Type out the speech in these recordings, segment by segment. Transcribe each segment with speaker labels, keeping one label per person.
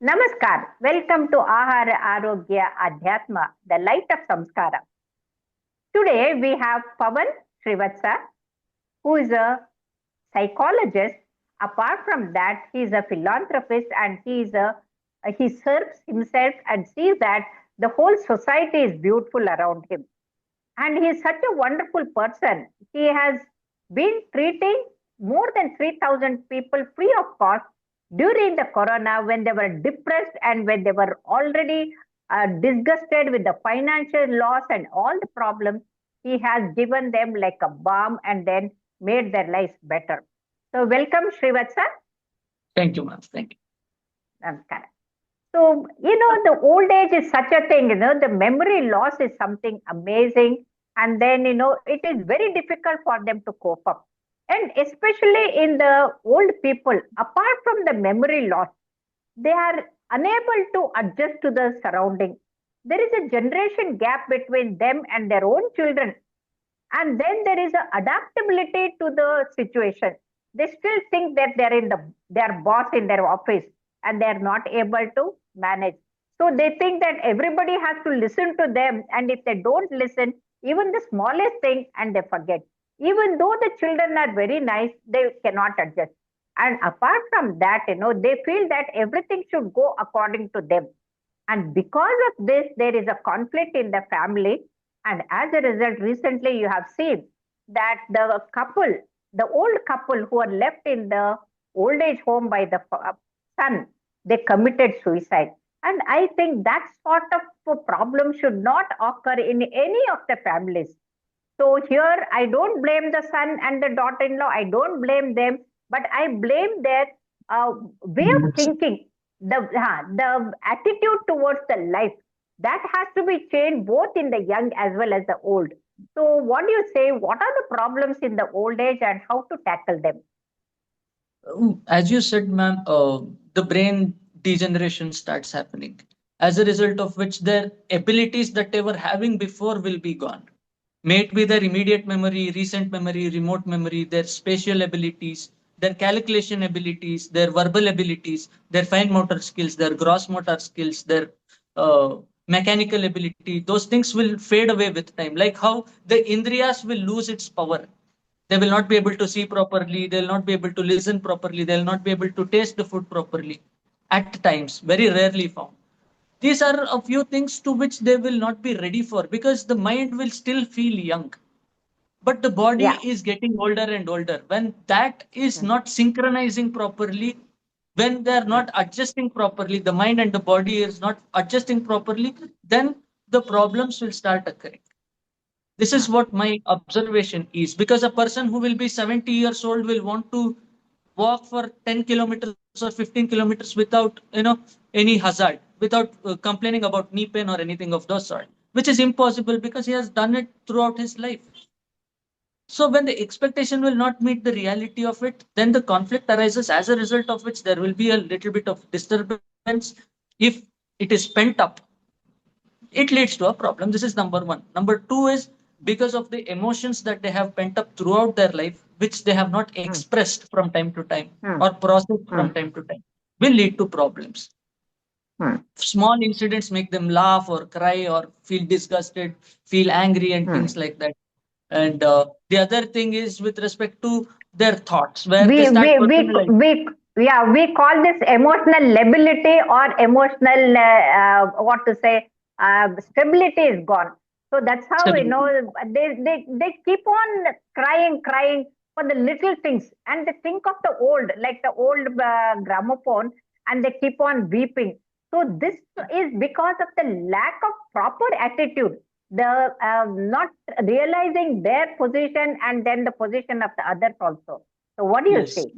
Speaker 1: Namaskar. Welcome to Ahara Arogya Adhyatma, the light of Samskara. Today we have Pawan Srivatsa, who is a psychologist. Apart from that, he is a philanthropist and he serves himself and sees that the whole society is beautiful around him. And he is such a wonderful person. He has been treating more than 3,000 people free of cost during the corona when they were depressed and when they were already disgusted with the financial loss and all the problems. He has given them like a balm and then made their lives better. So, welcome, Srivatsa.
Speaker 2: Thank you, ma'am. Thank you.
Speaker 1: Namaskar. So, the old age is such a thing, the memory loss is something amazing. And then, it is very difficult for them to cope up. And especially in the old people, apart from the memory loss, they are unable to adjust to the surrounding. There is a generation gap between them and their own children. And then there is a adaptability to the situation. They still think that they're their boss in their office and they're not able to manage. So they think that everybody has to listen to them, and if they don't listen, even the smallest thing, and they forget. Even though the children are very nice, they cannot adjust. And apart from that, they feel that everything should go according to them. And because of this, there is a conflict in the family. And as a result, recently you have seen that the old couple who are left in the old age home by the son, they committed suicide. And I think that sort of a problem should not occur in any of the families. So here I don't blame the son and the daughter-in-law. I don't blame them, but I blame their way of thinking, the attitude towards the life. That has to be changed both in the young as well as the old. So what do you say? What are the problems in the old age and how to tackle them?
Speaker 2: As you said, ma'am, the brain degeneration starts happening, as a result of which their abilities that they were having before will be gone. May it be their immediate memory, recent memory, remote memory, their spatial abilities, their calculation abilities, their verbal abilities, their fine motor skills, their gross motor skills, their mechanical ability. Those things will fade away with time. Like how the Indriyas will lose its power. They will not be able to see properly. They will not be able to listen properly. They will not be able to taste the food properly at times, very rarely found. These are a few things to which they will not be ready for because the mind will still feel young. But the body
Speaker 1: Yeah.
Speaker 2: is getting older and older. When that is
Speaker 1: Mm,
Speaker 2: not synchronizing properly, when they are
Speaker 1: mm,
Speaker 2: not adjusting properly, the mind and the body is not adjusting properly, then the problems will start occurring. This is
Speaker 1: mm,
Speaker 2: what my observation is, because a person who will be 70 years old will want to walk for 10 kilometers or 15 kilometers without any hazard, without complaining about knee pain or anything of those sort, which is impossible because he has done it throughout his life. So when the expectation will not meet the reality of it, then the conflict arises, as a result of which there will be a little bit of disturbance. If it is pent up, it leads to a problem. This is number one. Number two is because of the emotions that they have pent up throughout their life, which they have not
Speaker 1: mm,
Speaker 2: expressed from time to time
Speaker 1: mm,
Speaker 2: or processed from
Speaker 1: mm,
Speaker 2: time to time, will lead to problems.
Speaker 1: mm,
Speaker 2: Small incidents make them laugh or cry or feel disgusted, feel angry, and
Speaker 1: mm.
Speaker 2: things like that. And the other thing is with respect to their thoughts, where they
Speaker 1: we we
Speaker 2: start
Speaker 1: we
Speaker 2: personalizing.
Speaker 1: we yeah, we call this emotional lability or emotional what to say, stability is gone. So that's how
Speaker 2: Stability.
Speaker 1: they keep on crying for the little things, and they think of the old, like the old gramophone, and they keep on weeping. So this is because of the lack of proper attitude, the not realizing their position and then the position of the others also. So what do you
Speaker 2: Yes.
Speaker 1: say?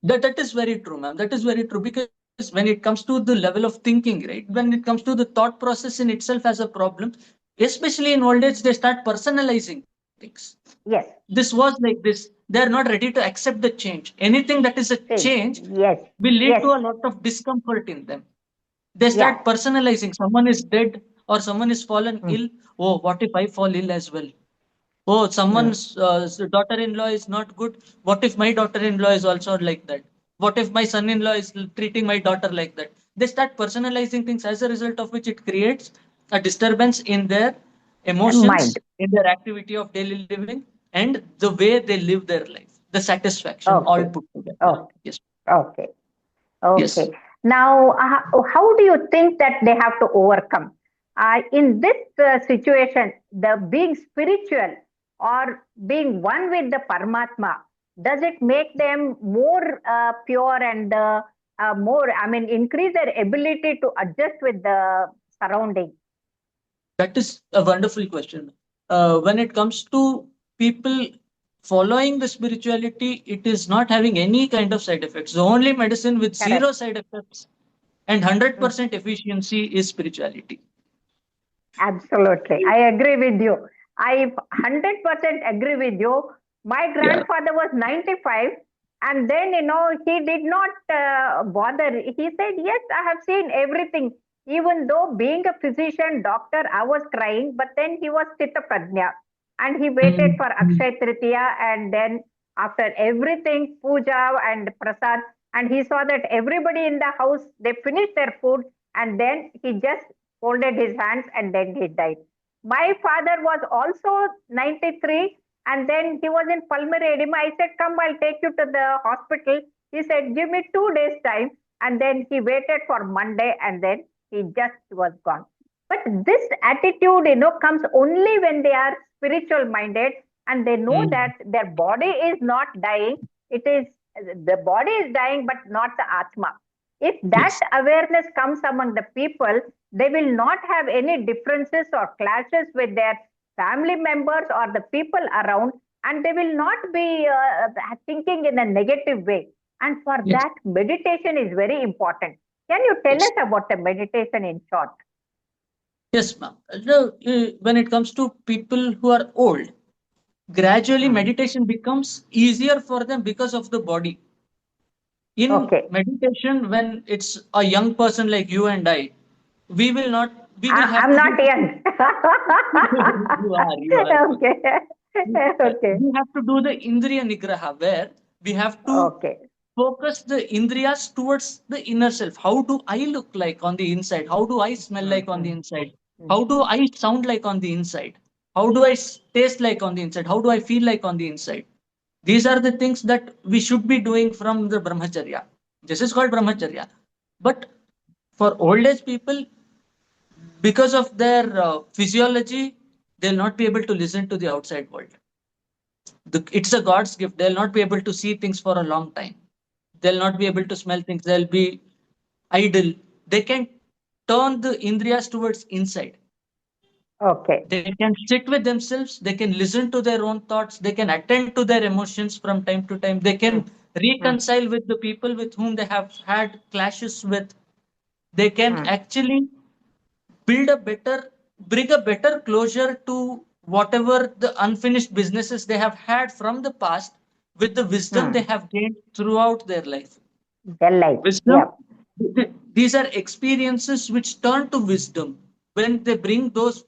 Speaker 2: That is very true, ma'am. That is very true because when it comes to the level of thinking, right? When it comes to the thought process in itself as a problem, especially in old age, they start personalizing things.
Speaker 1: Yes.
Speaker 2: This was like this. They are not ready to accept the change. Anything that is a
Speaker 1: Say
Speaker 2: change
Speaker 1: yes.
Speaker 2: will lead
Speaker 1: Yes.
Speaker 2: to a lot of discomfort in them. They
Speaker 1: Yeah.
Speaker 2: start personalizing. Someone is dead or someone is fallen
Speaker 1: Mm,
Speaker 2: ill. Oh, what if I fall ill as well? Oh,
Speaker 1: mm,
Speaker 2: someone's daughter-in-law is not good. What if my daughter-in-law is also like that? What if my son-in-law is treating my daughter like that? they start personalizing things, as a result of which it creates a disturbance in their
Speaker 1: Mind.
Speaker 2: emotions, in their activity of daily living, and the way they live their life, the satisfaction, all
Speaker 1: Okay.
Speaker 2: put together.
Speaker 1: Okay.
Speaker 2: Yes.
Speaker 1: Okay. Okay.
Speaker 2: Yes.
Speaker 1: Now, how do you think that they have to overcome? In this situation, the being spiritual or being one with the Paramatma, does it make them more pure and more, I mean, increase their ability to adjust with the surrounding?
Speaker 2: That is a wonderful question. When it comes to people following the spirituality, it is not having any kind of side effects. The only medicine with
Speaker 1: Correct.
Speaker 2: zero side effects and
Speaker 1: Mm.
Speaker 2: 100% efficiency is spirituality.
Speaker 1: Absolutely. I agree with you. I 100% agree with you. My
Speaker 2: Yeah.
Speaker 1: grandfather was 95, and then, he did not bother. He said, yes, I have seen everything. Even though being a physician, doctor, I was crying, but then he was Chitta Prajna. And he waited for
Speaker 2: Mhm.
Speaker 1: Akshay Tritiya, and then after everything, puja and prasad, and he saw that everybody in the house, they finished their food, and then he just folded his hands and then he died. My father was also 93, and then he was in pulmonary edema. I said, come, I'll take you to the hospital. He said, give me 2 days time. And then he waited for Monday and then he just was gone. But this attitude, comes only when they are spiritual minded and they know
Speaker 2: Mm.
Speaker 1: that their body is not dying. It is the body is dying, but not the Atma. If that
Speaker 2: Yes.
Speaker 1: awareness comes among the people, they will not have any differences or clashes with their family members or the people around, and they will not be thinking in a negative way. And for
Speaker 2: Yes.
Speaker 1: that, meditation is very important. Can you tell
Speaker 2: Yes.
Speaker 1: us about the meditation in short?
Speaker 2: Yes, ma'am. When it comes to people who are old, gradually
Speaker 1: Hmm.
Speaker 2: meditation becomes easier for them because of the body. In
Speaker 1: Okay.
Speaker 2: meditation, when it's a young person like you and I, we will not, we will have
Speaker 1: I'm
Speaker 2: to
Speaker 1: not
Speaker 2: do,
Speaker 1: young.
Speaker 2: you are.
Speaker 1: Okay. Okay.
Speaker 2: We have to do the Indriya Nigraha, where we have to
Speaker 1: Okay.
Speaker 2: focus the Indriyas towards the inner self. How do I look like on the inside? How do I smell like on the
Speaker 1: Mhm.
Speaker 2: inside?
Speaker 1: Mhm.
Speaker 2: How do I sound like on the inside? How do I taste like on the inside? How do I feel like on the inside? These are the things that we should be doing from the brahmacharya. This is called brahmacharya. But for old age people, because of their physiology, they'll not be able to listen to the outside world. It's a God's gift. They'll not be able to see things for a long time. They'll not be able to smell things. They'll be idle. They can turn the indriyas towards inside.
Speaker 1: Okay.
Speaker 2: They can sit with themselves. They can listen to their own thoughts. They can attend to their emotions from time to time. They
Speaker 1: Mm.
Speaker 2: can
Speaker 1: Mm.
Speaker 2: reconcile with the people with whom they have had clashes with. They can
Speaker 1: Mm.
Speaker 2: actually build a better, bring a better closure to whatever the unfinished businesses they have had from the past with the wisdom they
Speaker 1: Mm.
Speaker 2: have gained throughout their life.
Speaker 1: Their life.
Speaker 2: Wisdom,
Speaker 1: Yeah.
Speaker 2: these are experiences which turn to wisdom when they bring those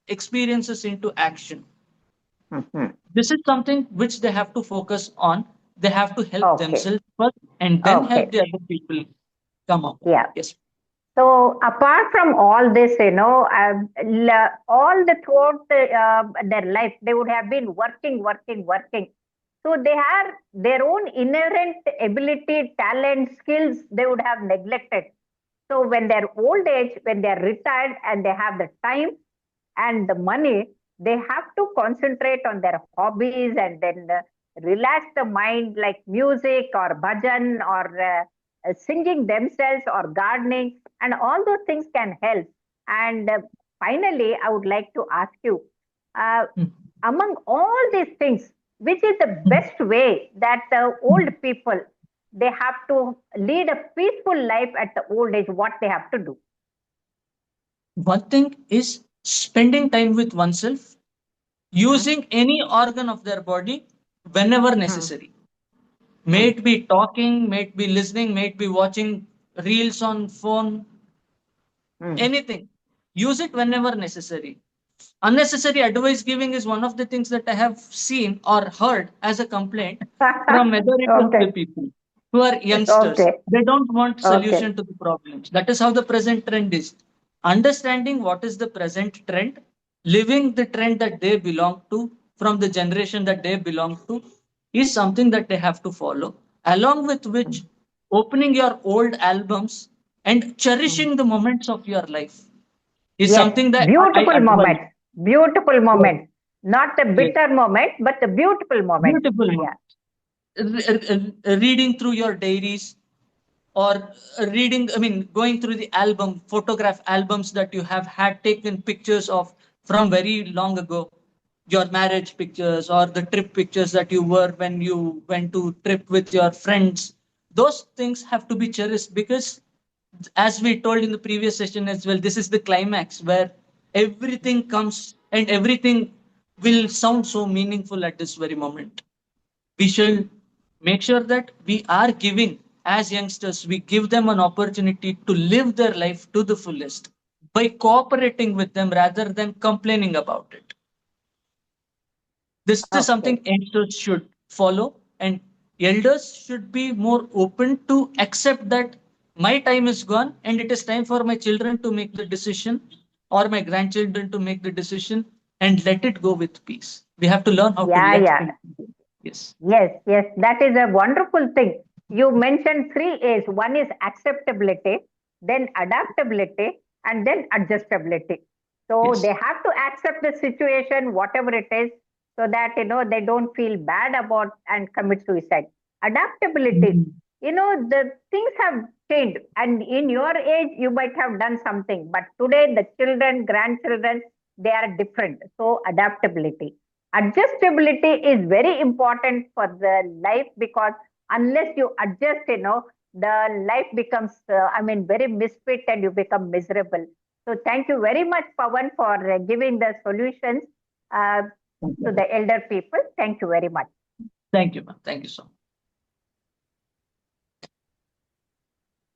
Speaker 2: experiences into action.
Speaker 1: Mhm.
Speaker 2: This is something which they have to focus on. They have to help
Speaker 1: Okay.
Speaker 2: themselves first and then help
Speaker 1: Okay.
Speaker 2: the other people come up.
Speaker 1: Yeah.
Speaker 2: Yes.
Speaker 1: So apart from all this, all the throughout their life, they would have been working, working, working. So they have their own inherent ability, talent, skills they would have neglected. So when they're old age, when they're retired and they have the time and the money, they have to concentrate on their hobbies and then relax the mind like music or bhajan or singing themselves or gardening, and all those things can help. And finally, I would like to ask you, uh,
Speaker 2: Mm.
Speaker 1: among all these things, which is the
Speaker 2: Mm.
Speaker 1: best way that old
Speaker 2: Mm.
Speaker 1: people they have to lead a peaceful life at the old age? What they have to do?
Speaker 2: One thing is spending time with oneself,
Speaker 1: Mhm.
Speaker 2: using any organ of their body whenever
Speaker 1: Mm.
Speaker 2: necessary. May
Speaker 1: Mm.
Speaker 2: it be talking, may it be listening, may it be watching reels on phone,
Speaker 1: Mm.
Speaker 2: anything. Use it whenever necessary. Unnecessary advice giving is one of the things that I have seen or heard as a complaint from majority of the
Speaker 1: Okay.
Speaker 2: people. who are youngsters.
Speaker 1: Okay.
Speaker 2: They don't want
Speaker 1: Okay.
Speaker 2: solution to the problems. That is how the present trend is. Understanding what is the present trend, living the trend that they belong to from the generation that they belong to is something that they have to follow. Along with which, opening your old albums and cherishing the moments of your life is
Speaker 1: Yes,
Speaker 2: something that I
Speaker 1: beautiful
Speaker 2: advise.
Speaker 1: moment. Beautiful
Speaker 2: Yes,
Speaker 1: moment. Not the
Speaker 2: yes.
Speaker 1: bitter moment, but the beautiful moment.
Speaker 2: Beautiful
Speaker 1: Yeah.
Speaker 2: reading through your diaries or reading, I mean, going through the album, photograph albums that you have had taken pictures of from very long ago, your marriage pictures or the trip pictures that you were when you went to trip with your friends. Those things have to be cherished because, as we told in the previous session as well, this is the climax where everything comes and everything will sound so meaningful at this very moment. We shall make sure that we are giving, as youngsters, we give them an opportunity to live their life to the fullest by cooperating with them rather than complaining about it. This is something
Speaker 1: Okay.
Speaker 2: youngsters should follow, and elders should be more open to accept that my time is gone and it is time for my children to make the decision or my grandchildren to make the decision, and let it go with peace. We have to learn how to
Speaker 1: Yeah,
Speaker 2: let
Speaker 1: yeah.
Speaker 2: things go. Yes.
Speaker 1: Yes, yes. That is a wonderful thing. You mentioned three A's. One is acceptability, then adaptability, and then adjustability. So they
Speaker 2: Yes.
Speaker 1: have to accept the situation, whatever it is, so that they don't feel bad about and commit suicide. Adaptability.
Speaker 2: Mhm.
Speaker 1: The things have changed, and in your age, you might have done something, but today the children, grandchildren, they are different. So adaptability. Adjustability is very important for the life, because unless you adjust, the life becomes, very misfit, and you become miserable. So thank you very much, Pawan, for giving the solutions uh,
Speaker 2: Thank
Speaker 1: to
Speaker 2: you.
Speaker 1: the elder people. Thank you very much.
Speaker 2: Thank you, ma'am. Thank you so much.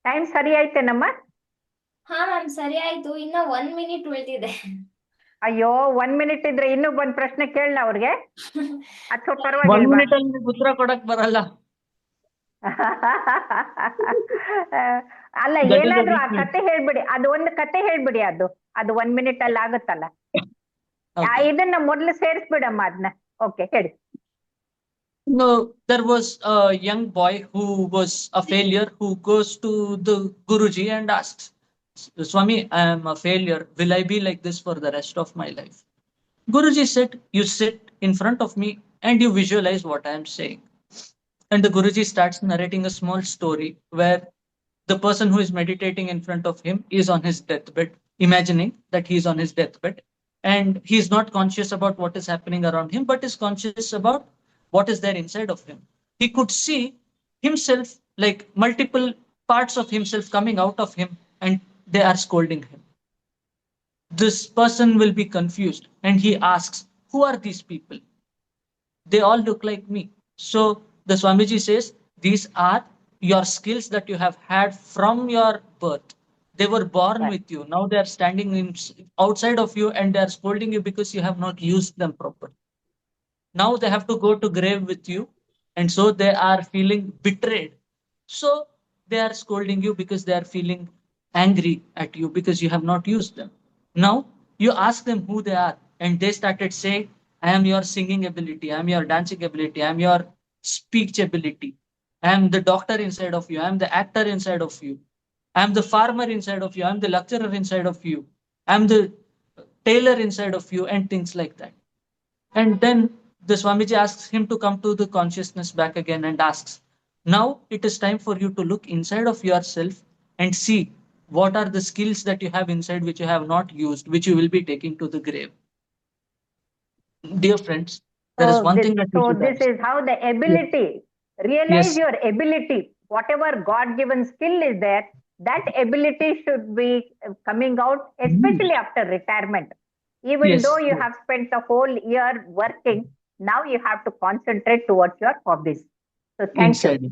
Speaker 1: Time ಸರಿ ಆಯ್ತೇನಮ್ಮ?
Speaker 3: ಹಾ ma'am ಸರಿ ಆಯ್ತು. ಇನ್ನ 1 minute ಉಳಿದಿದೆ.
Speaker 1: ಅಯ್ಯೋ, 1 minute ಇದ್ರೆ ಇನ್ನೂ ಒಂದ್ ಪ್ರಶ್ನೆ ಕೇಳಲ್ಲ ಅವ್ರಿಗೆ, ಅಥವಾ
Speaker 2: 1
Speaker 1: ಪರವಾಗಿಲ್ವಾ?
Speaker 2: minute ಅಲ್ಲಿ ಉತ್ತರ ಕೊಡಕ್ ಬರಲ್ಲ.
Speaker 1: ಅಲ್ಲ,
Speaker 2: That is a
Speaker 1: ಏನಾದ್ರೂ ಆ
Speaker 2: weakness.
Speaker 1: ಕತೆ ಹೇಳ್ಬಿಡಿ, ಅದು ಒಂದು ಕತೆ ಹೇಳ್ಬಿಡಿ, ಅದು 1 ಮಿನಿಟ್ ಅಲ್ಲಿ ಆಗುತ್ತಲ್ಲ.
Speaker 2: Okay.
Speaker 1: ಇದನ್ನ ಮೊದ್ಲು ಸೇರಿಸ್ಬಿಡಮ್ಮ ಅದನ್ನ. ಓಕೆ, ಹೇಳಿ.
Speaker 2: No, there was a young boy who was a failure who goes to the Guruji and asks, Swami, I am a failure. Will I be like this for the rest of my life? Guruji said, you sit in front of me and you visualize what I am saying. And the Guruji starts narrating a small story where the person who is meditating in front of him is on his deathbed, imagining that he is on his deathbed, and he is not conscious about what is happening around him, but is conscious about what is there inside of him. He could see himself, like multiple parts of himself coming out of him, and they are scolding him. This person will be confused and he asks, who are these people? They all look like me. So the Swamiji says, these are your skills that you have had from your birth. They were born
Speaker 1: Right.
Speaker 2: with you. Now they are standing outside of you and they are scolding you because you have not used them properly. Now they have to go to grave with you, and so they are feeling betrayed. So they are scolding you because they are feeling angry at you because you have not used them. Now you ask them who they are, and they started saying, I am your singing ability, I am your dancing ability, I am your speech ability, I am the doctor inside of you, I am the actor inside of you, I am the farmer inside of you, I am the lecturer inside of you, I am the tailor inside of you, and things like that. And then the Swamiji asks him to come to the consciousness back again and asks, now it is time for you to look inside of yourself and see what are the skills that you have inside which you have not used, which you will be taking to the grave. Dear friends, there is one thing that we should
Speaker 1: This is how the ability, realize
Speaker 2: Yes.
Speaker 1: your ability, whatever God given skill is there, that ability should be coming out, especially after retirement. Even
Speaker 2: Yes.
Speaker 1: though you have spent the whole year working, now you have to concentrate towards your hobbies. So thank you.
Speaker 2: Inside.